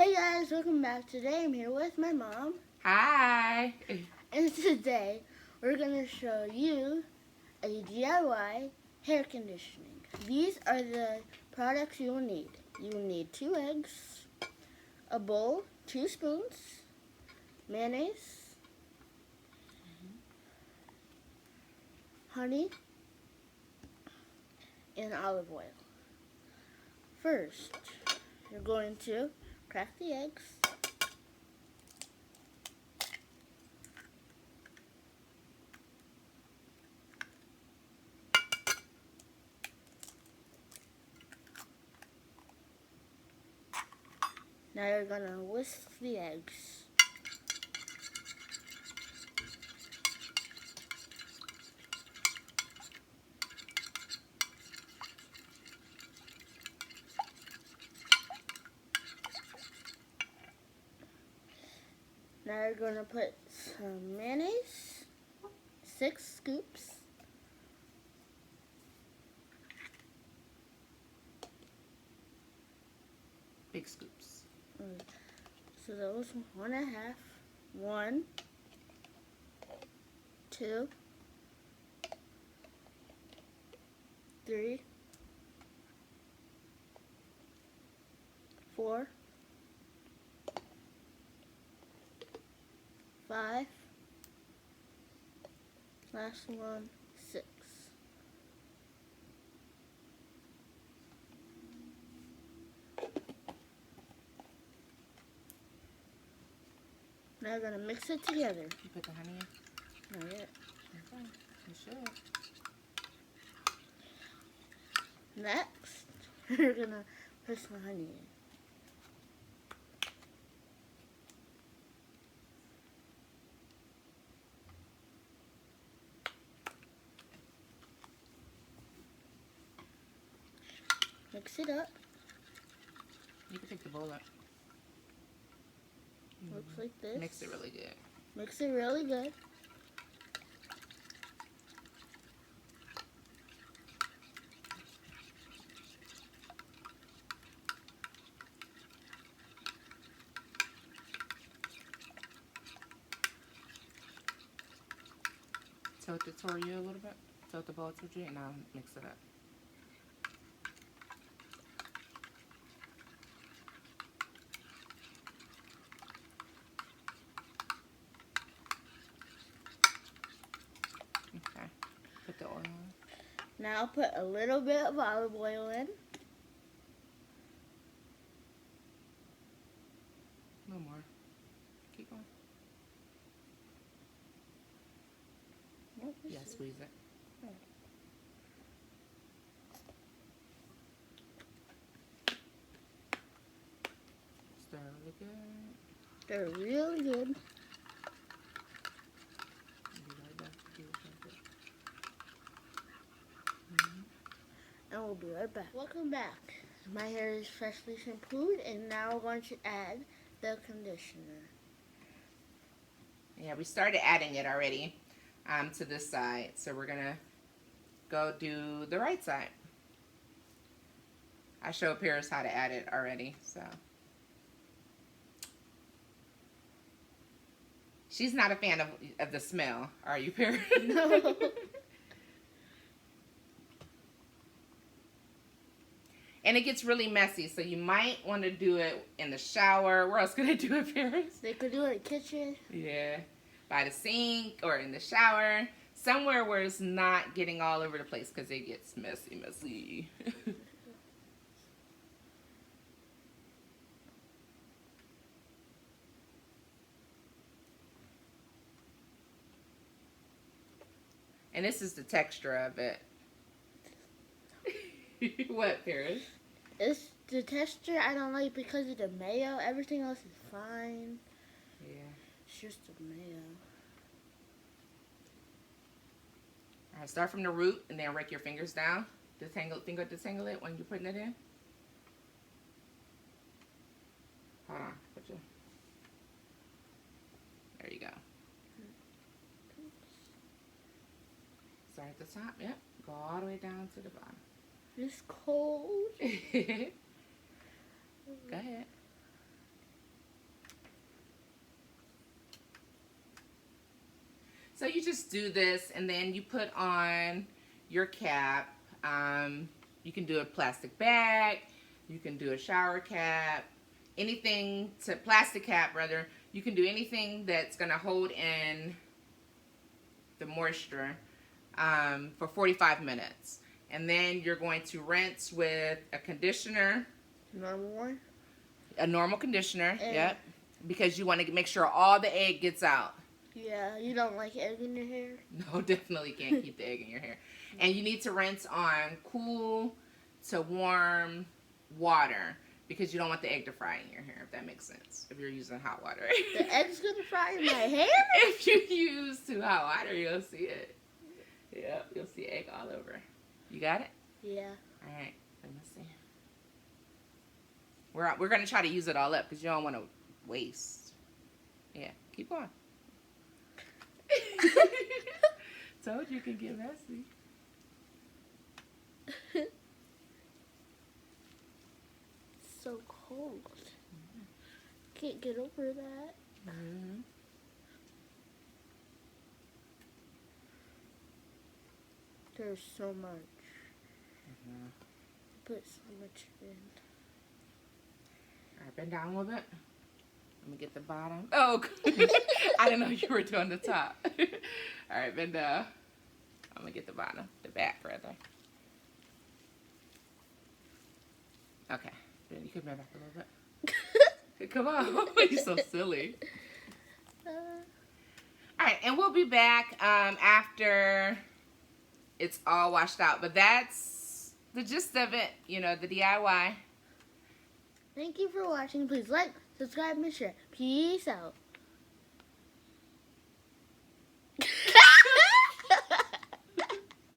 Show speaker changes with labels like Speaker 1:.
Speaker 1: Hey guys, welcome back. Today I'm here with my mom.
Speaker 2: Hi.
Speaker 1: And today we're going to show you a DIY hair conditioning. These are the products you will need. You will need 2 eggs, a bowl, 2 spoons, mayonnaise, honey, and olive oil. First, you're going to crack the eggs. Now you're going to whisk the eggs. Now you're going to put some mayonnaise, 6 scoops.
Speaker 2: Big scoops.
Speaker 1: So that was 1.5. 1, 2, 3, 4, 5. Last one, 6. Now we're going to mix it together.
Speaker 2: You put the honey in?
Speaker 1: Not yet.
Speaker 2: Okay. You should.
Speaker 1: Next, we're going to put some honey in. Mix it up.
Speaker 2: You can take the bowl up.
Speaker 1: Looks like this.
Speaker 2: Mix it really good.
Speaker 1: Mix it really good.
Speaker 2: Tilt it toward you a little bit. Tilt the bowl toward you, and now mix it up. Okay. Put the oil in.
Speaker 1: Now put a little bit of olive oil in.
Speaker 2: A little more. Keep going. Yeah, squeeze it. Stir really good.
Speaker 1: They're really good. And we'll be right back. Welcome back. My hair is freshly shampooed, and now we're going to add the conditioner.
Speaker 2: Yeah, we started adding it already to this side. So we're going to go do the right side. I showed Paris how to add it already, so. She's not a fan of the smell, are you, Paris?
Speaker 1: No.
Speaker 2: And it gets really messy, so you might want to do it in the shower. Where else could I do it, Paris?
Speaker 1: They could do it in the kitchen.
Speaker 2: Yeah, by the sink or in the shower. Somewhere where it's not getting all over the place because it gets messy. And this is the texture of it. What, Paris?
Speaker 1: It's the texture I don't like because of the mayo. Everything else is fine.
Speaker 2: Yeah.
Speaker 1: It's just the mayo.
Speaker 2: Alright, start from the root and then rake your fingers down. Detangle it when you're putting it in. Hold on. There you go. Start at the top, yep. Go all the way down to the bottom.
Speaker 1: It's cold.
Speaker 2: Go ahead. So you just do this, and then you put on your cap. You can do a plastic bag. You can do a shower cap. Plastic cap rather. You can do anything that's going to hold in the moisture for 45 minutes. And then you're going to rinse with a conditioner.
Speaker 1: Normal one?
Speaker 2: A normal conditioner, yep. Because you want to make sure all the egg gets out.
Speaker 1: Yeah, you don't like egg in your hair?
Speaker 2: No, definitely can't keep the egg in your hair. And you need to rinse on cool to warm water because you don't want the egg to fry in your hair, if that makes sense, if you're using hot water.
Speaker 1: The egg's going to fry in my hair?
Speaker 2: If you use too hot water, you'll see it. Yep, you'll see egg all over. You got it?
Speaker 1: Yeah.
Speaker 2: All right, let me see. We're going to try to use it all up because you don't want to waste. Yeah, keep going. Told you could get messy.
Speaker 1: So cold. Can't get over that.
Speaker 2: Mm-hmm.
Speaker 1: There's so much.
Speaker 2: Mm-hmm.
Speaker 1: Put so much in.
Speaker 2: All right, bend down a little bit. Let me get the bottom. Oh, I didn't know you were doing the top. All right, bend down. I'm going to get the bottom, the back rather. Okay, then you can bend back a little bit. Come on, you're so silly. All right, and we'll be back after it's all washed out. But that's the gist of it, you know, the DIY.
Speaker 1: Thank you for watching. Please like, subscribe, and share. Peace out.